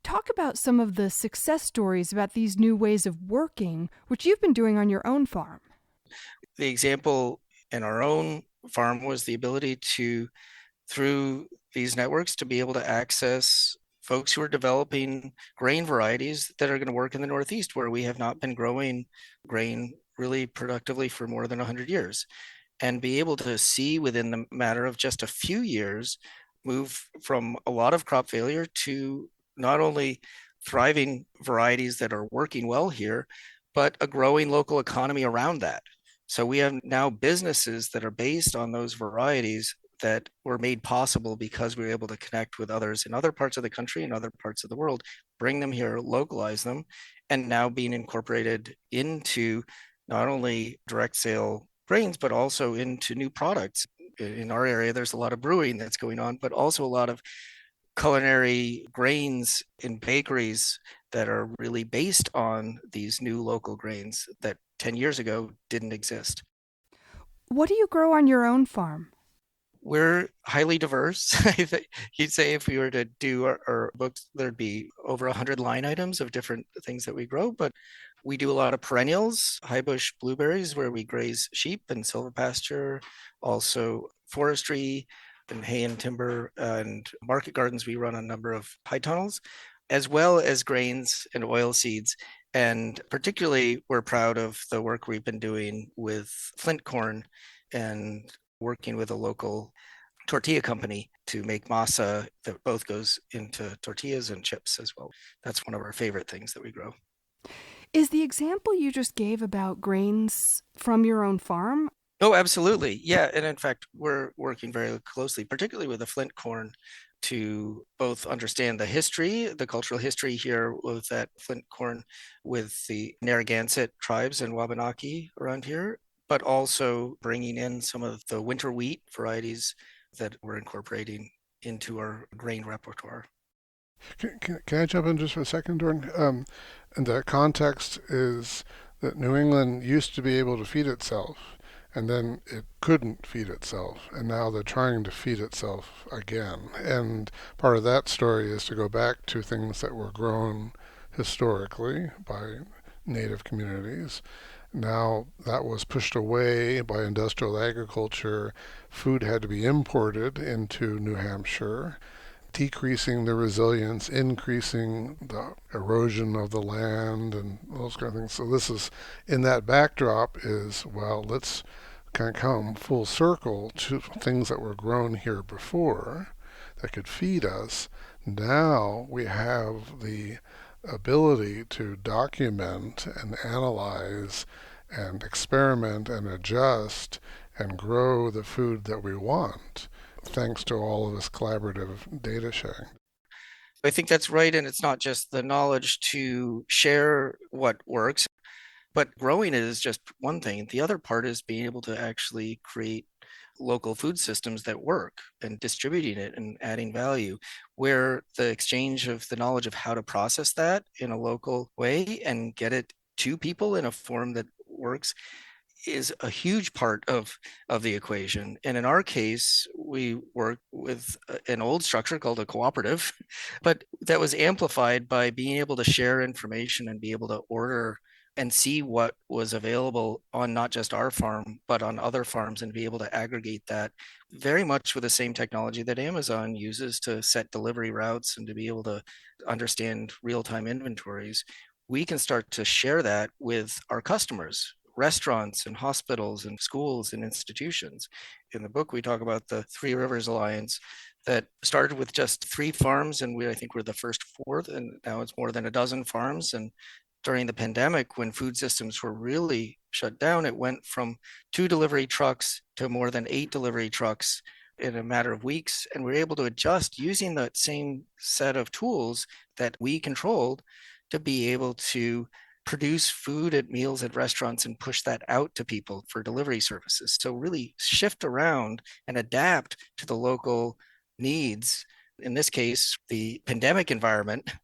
S1: Talk about some of the success stories about these new ways of working, which you've been doing on your own farm.
S3: The example in our own farm was the ability to, through these networks, to be able to access folks who are developing grain varieties that are going to work in the Northeast, where we have not been growing grain really productively for more than 100 years, and be able to see within the matter of just a few years move from a lot of crop failure to not only thriving varieties that are working well here, but a growing local economy around that. So we have now businesses that are based on those varieties that were made possible because we were able to connect with others in other parts of the country and other parts of the world, bring them here, localize them, and now being incorporated into not only direct sale grains, but also into new products. In our area, there's a lot of brewing that's going on, but also a lot of culinary grains in bakeries that are really based on these new local grains that 10 years ago didn't exist.
S1: What do you grow on your own farm?
S3: We're highly diverse. You'd say if we were to do our books, there'd be over 100 line items of different things that we grow, but we do a lot of perennials, high bush blueberries, where we graze sheep and silver pasture, also forestry and hay and timber, and market gardens. We run a number of high tunnels, as well as grains and oil seeds. And particularly, we're proud of the work we've been doing with flint corn and working with a local tortilla company to make masa that both goes into tortillas and chips as well. That's one of our favorite things that we grow.
S1: Is the example you just gave about grains from your own farm?
S3: Oh, absolutely. Yeah. And in fact, we're working very closely, particularly with the flint corn, to both understand the history, the cultural history here with that flint corn with the Narragansett tribes and Wabanaki around here, but also bringing in some of the winter wheat varieties that we're incorporating into our grain repertoire.
S2: Can I jump in just for a second, Dorn? And the context is that New England used to be able to feed itself, and then it couldn't feed itself, and now they're trying to feed itself again. And part of that story is to go back to things that were grown historically by native communities. Now that was pushed away by industrial agriculture. Food had to be imported into New Hampshire, decreasing the resilience, increasing the erosion of the land, and those kind of things. So this is, in that backdrop, is, well, let's kind of come full circle to things that were grown here before that could feed us. Now we have the ability to document and analyze and experiment and adjust and grow the food that we want, thanks to all of this collaborative data sharing.
S3: I think that's right. And it's not just the knowledge to share what works, but growing it is just one thing. The other part is being able to actually create local food systems that work and distributing it and adding value, where the exchange of the knowledge of how to process that in a local way and get it to people in a form that works is a huge part of the equation. And in our case, we work with an old structure called a cooperative, but that was amplified by being able to share information and be able to order and see what was available on not just our farm, but on other farms, and be able to aggregate that very much with the same technology that Amazon uses to set delivery routes and to be able to understand real-time inventories. We can start to share that with our customers, restaurants and hospitals and schools and institutions. In the book, we talk about the Three Rivers Alliance that started with just 3 farms, and I think we're the first 4th, and now it's more than a dozen farms. And during the pandemic, when food systems were really shut down, it went from 2 delivery trucks to more than 8 delivery trucks in a matter of weeks. And we were able to adjust using that same set of tools that we controlled to be able to produce food at meals at restaurants and push that out to people for delivery services. So really shift around and adapt to the local needs. In this case, the pandemic environment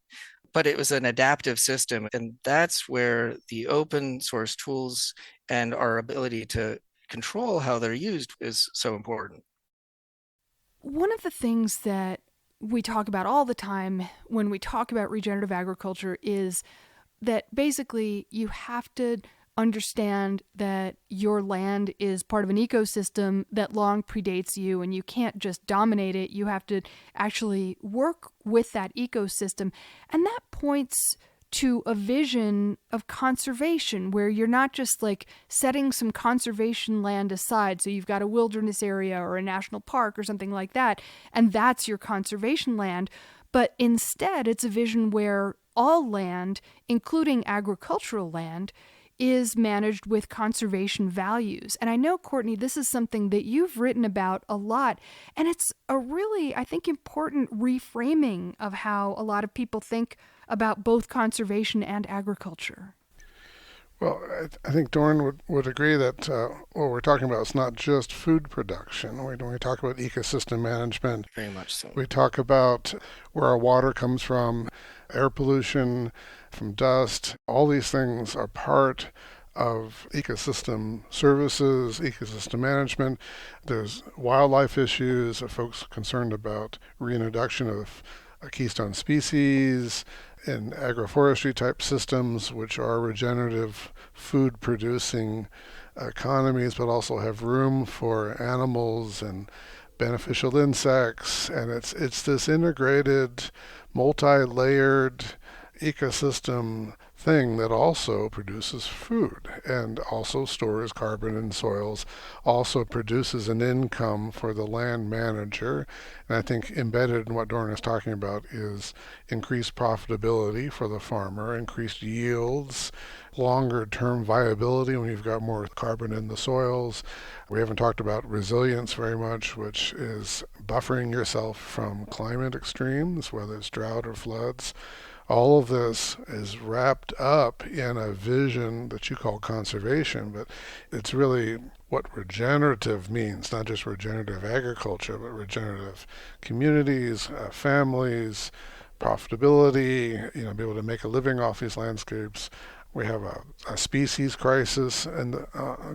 S3: but it was an adaptive system. And that's where the open source tools and our ability to control how they're used is so important.
S1: One of the things that we talk about all the time when we talk about regenerative agriculture is that basically you have to understand that your land is part of an ecosystem that long predates you, and you can't just dominate it. You have to actually work with that ecosystem. And that points to a vision of conservation where you're not just like setting some conservation land aside. So you've got a wilderness area or a national park or something like that, and that's your conservation land. But instead, it's a vision where all land, including agricultural land, is managed with conservation values. And I know, Courtney, this is something that you've written about a lot. And it's a really, I think, important reframing of how a lot of people think about both conservation and agriculture.
S2: Well, I think Dorn would agree that what we're talking about is not just food production. When we talk about ecosystem management,
S3: Very much so.
S2: we talk about where our water comes from, air pollution, from dust. All these things are part of ecosystem services, ecosystem management. There's wildlife issues, folks concerned about reintroduction of keystone species in agroforestry type systems, which are regenerative food producing economies, but also have room for animals and beneficial insects. And it's this integrated, multi-layered ecosystem thing that also produces food and also stores carbon in soils, also produces an income for the land manager. And I think embedded in what Dorn is talking about is increased profitability for the farmer, increased yields, longer term viability when you've got more carbon in the soils. We haven't talked about resilience very much, which is buffering yourself from climate extremes, whether it's drought or floods. All of this is wrapped up in a vision that you call conservation, but it's really what regenerative means, not just regenerative agriculture, but regenerative communities, families, profitability, be able to make a living off these landscapes. We have a species crisis, and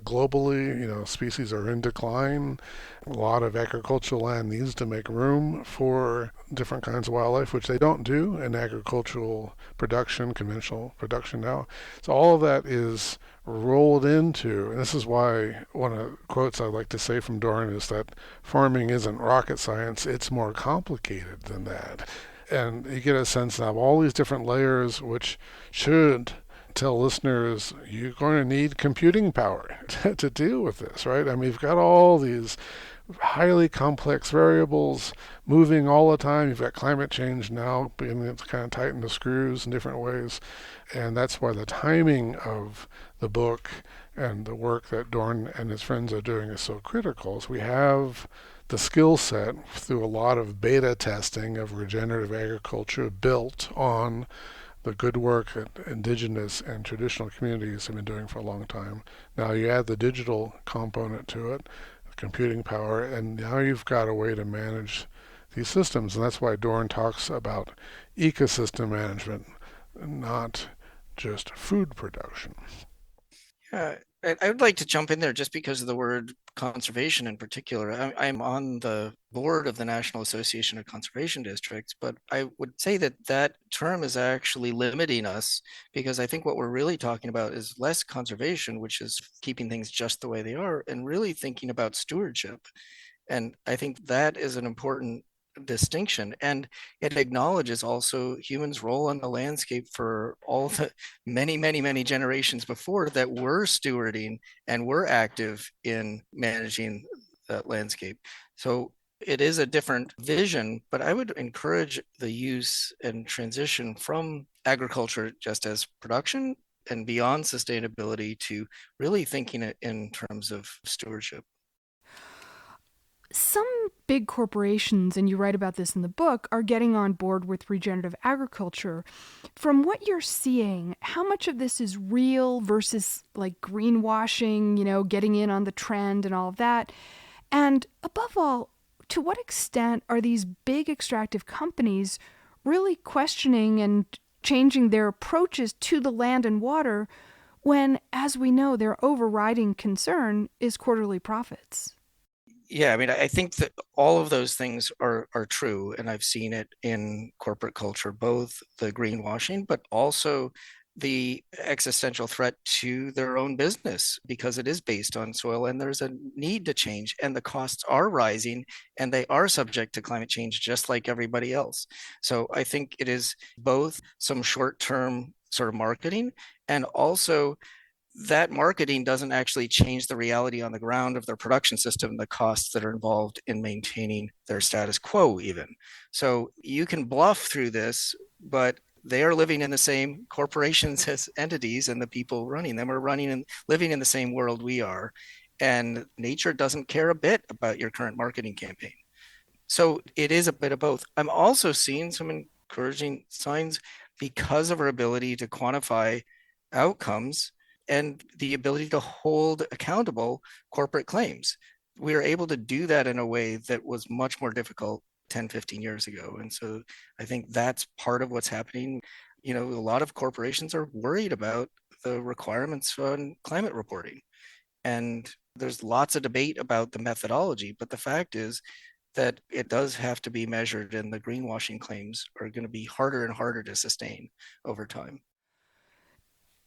S2: globally, species are in decline. A lot of agricultural land needs to make room for different kinds of wildlife, which they don't do in agricultural production, conventional production now. So all of that is rolled into, and this is why one of the quotes I like to say from Dorn is that farming isn't rocket science, it's more complicated than that. And you get a sense of all these different layers, which should tell listeners you're going to need computing power to deal with this, right? I mean, you've got all these highly complex variables moving all the time. You've got climate change now beginning to kind of tighten the screws in different ways. And that's why the timing of the book and the work that Dorn and his friends are doing is so critical. Is we have the skill set through a lot of beta testing of regenerative agriculture built on the good work that indigenous and traditional communities have been doing for a long time. Now you add the digital component to it, computing power, and now you've got a way to manage these systems. And that's why Dorn talks about ecosystem management, not just food production.
S3: Yeah, I would like to jump in there just because of the word conservation in particular. I'm on the board of the National Association of Conservation Districts, but I would say that that term is actually limiting us, because I think what we're really talking about is less conservation, which is keeping things just the way they are, and really thinking about stewardship. And I think that is an important distinction, and it acknowledges also humans' role on the landscape for all the many generations before that were stewarding and were active in managing that landscape. So it is a different vision, but I would encourage the use and transition from agriculture just as production and beyond sustainability to really thinking it in terms of stewardship.
S1: Some big corporations, and you write about this in the book, are getting on board with regenerative agriculture. From what you're seeing, how much of this is real versus like greenwashing, getting in on the trend and all of that? And above all, to what extent are these big extractive companies really questioning and changing their approaches to the land and water when, as we know, their overriding concern is quarterly profits?
S3: Yeah, I mean, I think that all of those things are true, and I've seen it in corporate culture, both the greenwashing, but also the existential threat to their own business because it is based on soil and there's a need to change and the costs are rising and they are subject to climate change just like everybody else. So I think it is both some short-term sort of marketing and also that marketing doesn't actually change the reality on the ground of their production system, the costs that are involved in maintaining their status quo even. So you can bluff through this, but they are living in the same corporations as entities, and the people running them are running and living in the same world we are. And nature doesn't care a bit about your current marketing campaign. So it is a bit of both. I'm also seeing some encouraging signs because of our ability to quantify outcomes and the ability to hold accountable corporate claims. We are able to do that in a way that was much more difficult 10, 15 years ago. And so I think that's part of what's happening. You know, a lot of corporations are worried about the requirements on climate reporting. And there's lots of debate about the methodology, but the fact is that it does have to be measured, and the greenwashing claims are going to be harder and harder to sustain over time.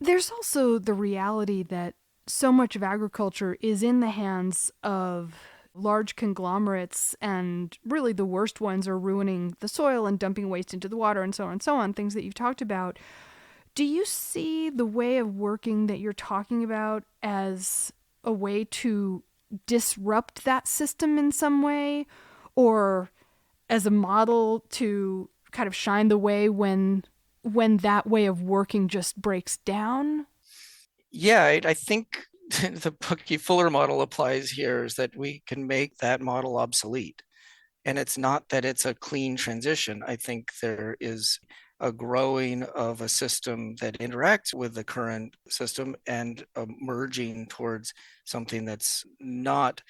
S1: There's also the reality that so much of agriculture is in the hands of large conglomerates, and really the worst ones are ruining the soil and dumping waste into the water and so on and so on, things that you've talked about. Do you see the way of working that you're talking about as a way to disrupt that system in some way, or as a model to kind of shine the way when that way of working just breaks down?
S3: Yeah, I think the Bucky Fuller model applies here is that we can make that model obsolete. And it's not that it's a clean transition. I think there is a growing of a system that interacts with the current system and merging towards something that's not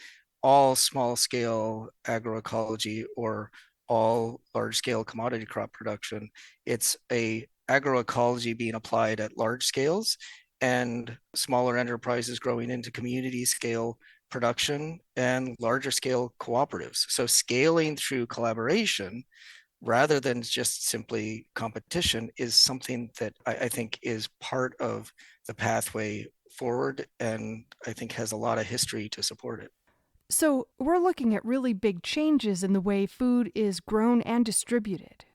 S3: all small scale agroecology or all large scale commodity crop production. It's a agroecology being applied at large scales and smaller enterprises growing into community scale production and larger scale cooperatives. So scaling through collaboration rather than just simply competition is something that I think is part of the pathway forward, and I think has a lot of history to support it.
S1: So we're looking at really big changes in the way food is grown and distributed.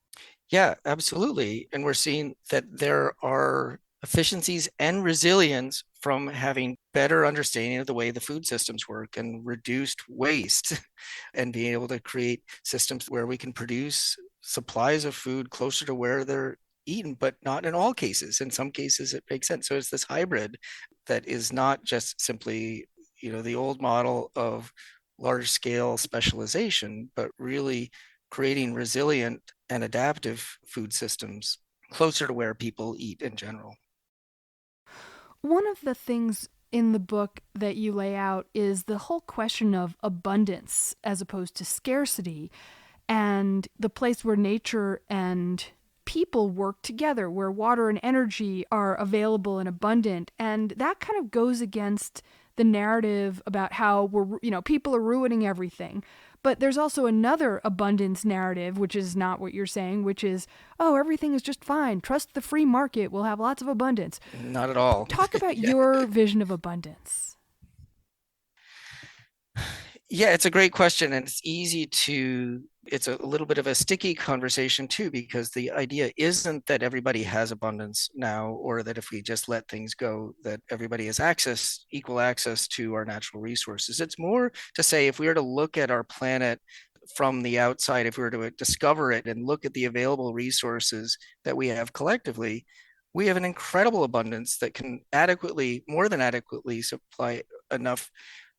S3: Yeah, absolutely. And we're seeing that there are efficiencies and resilience from having better understanding of the way the food systems work and reduced waste and being able to create systems where we can produce supplies of food closer to where they're eaten, but not in all cases. In some cases, it makes sense. So it's this hybrid that is not just simply, the old model of large scale specialization, but really creating resilient and adaptive food systems closer to where people eat in general.
S1: One of the things in the book that you lay out is the whole question of abundance as opposed to scarcity, and the place where nature and people work together, where water and energy are available and abundant. And that kind of goes against the narrative about how people are ruining everything. But there's also another abundance narrative, which is not what you're saying, which is, oh, everything is just fine. Trust the free market. We'll have lots of abundance.
S3: Not at all.
S1: Talk about your vision of abundance.
S3: Yeah, it's a great question. And it's a little bit of a sticky conversation too, because the idea isn't that everybody has abundance now, or that if we just let things go, that everybody has equal access to our natural resources. It's more to say, if we were to look at our planet from the outside, if we were to discover it and look at the available resources that we have collectively, we have an incredible abundance that can more than adequately supply enough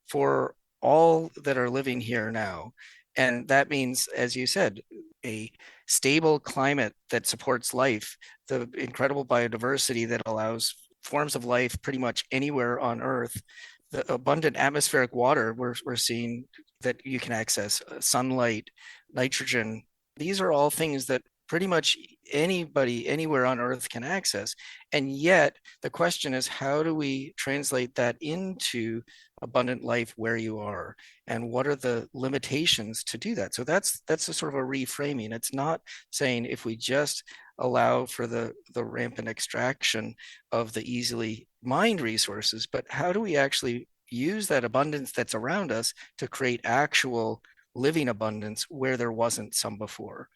S3: for all that are living here now. And that means, as you said, a stable climate that supports life, the incredible biodiversity that allows forms of life pretty much anywhere on Earth, the abundant atmospheric water we're seeing that you can access, sunlight, nitrogen. These are all things that pretty much anybody anywhere on Earth can access. And yet the question is, how do we translate that into abundant life where you are? And what are the limitations to do that? So that's a sort of a reframing. It's not saying if we just allow for the rampant extraction of the easily mined resources, but how do we actually use that abundance that's around us to create actual living abundance where there wasn't some before?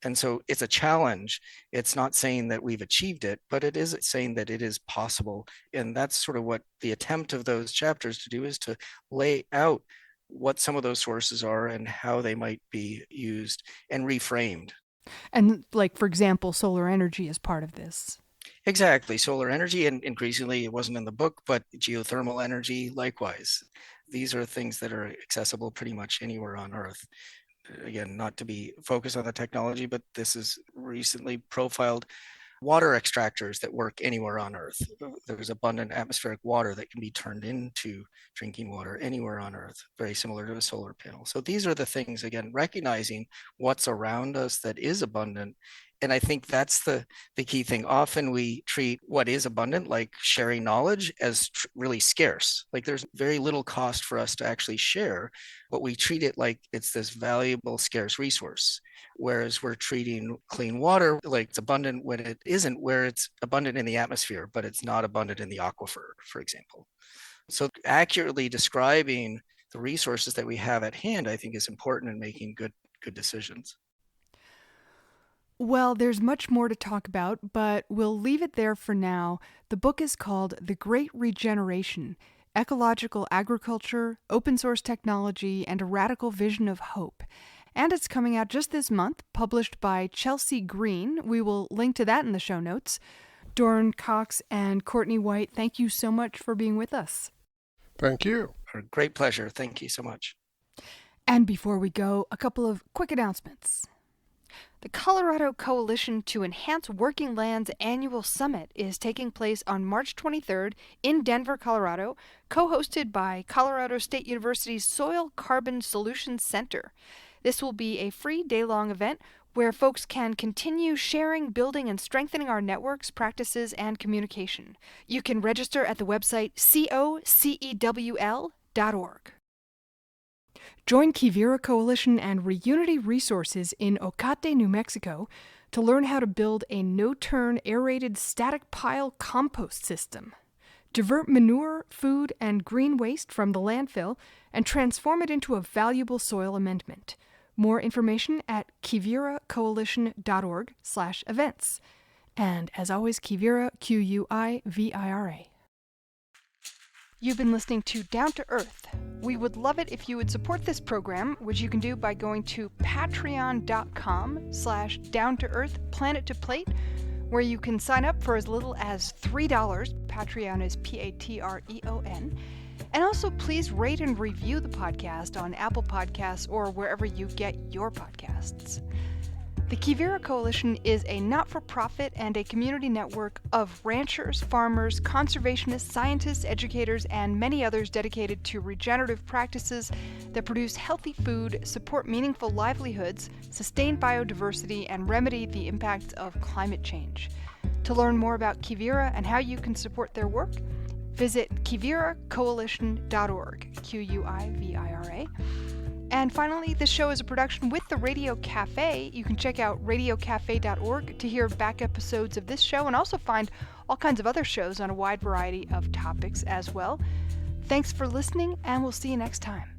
S3: And so it's a challenge. It's not saying that we've achieved it, but it is saying that it is possible. And that's sort of what the attempt of those chapters to do, is to lay out what some of those sources are and how they might be used and reframed.
S1: And like, for example, solar energy is part of this.
S3: Exactly. Solar energy, and increasingly, it wasn't in the book, but geothermal energy, likewise. These are things that are accessible pretty much anywhere on Earth. Again, not to be focused on the technology, but this is recently profiled water extractors that work anywhere on Earth. There's abundant atmospheric water that can be turned into drinking water anywhere on Earth, very similar to a solar panel. So these are the things, again, recognizing what's around us that is abundant. And I think that's the key thing. Often we treat what is abundant, like sharing knowledge, as really scarce. Like there's very little cost for us to actually share, but we treat it like it's this valuable, scarce resource. Whereas we're treating clean water like it's abundant when it isn't, where it's abundant in the atmosphere, but it's not abundant in the aquifer, for example. So accurately describing the resources that we have at hand, I think, is important in making good decisions.
S1: Well, there's much more to talk about, but we'll leave it there for now. The book is called The Great Regeneration: Ecological Agriculture, Open Source Technology, and a Radical Vision of Hope. And it's coming out just this month, published by Chelsea Green. We will link to that in the show notes. Dorn Cox and Courtney White, thank you so much for being with us.
S2: Thank you.
S3: A great pleasure. Thank you so much.
S1: And before we go, a couple of quick announcements. The Colorado Coalition to Enhance Working Lands Annual Summit is taking place on March 23rd in Denver, Colorado, co-hosted by Colorado State University's Soil Carbon Solutions Center. This will be a free day-long event where folks can continue sharing, building, and strengthening our networks, practices, and communication. You can register at the website cocewl.org. Join Quivira Coalition and Reunity Resources in Ocate, New Mexico to learn how to build a no-turn aerated static pile compost system. Divert manure, food, and green waste from the landfill and transform it into a valuable soil amendment. More information at quiviracoalition.org/events. And as always, Quivira, Quivira. You've been listening to Down to Earth. We would love it if you would support this program, which you can do by going to patreon.com/down-to-earth planet to plate, where you can sign up for as little as $3. Patreon is Patreon. And also please rate and review the podcast on Apple Podcasts or wherever you get your podcasts. The Quivira Coalition is a not-for-profit and a community network of ranchers, farmers, conservationists, scientists, educators, and many others dedicated to regenerative practices that produce healthy food, support meaningful livelihoods, sustain biodiversity, and remedy the impacts of climate change. To learn more about Quivira and how you can support their work, visit quiviracoalition.org, Quivira. And finally, this show is a production with the Radio Cafe. You can check out radiocafe.org to hear back episodes of this show and also find all kinds of other shows on a wide variety of topics as well. Thanks for listening, and we'll see you next time.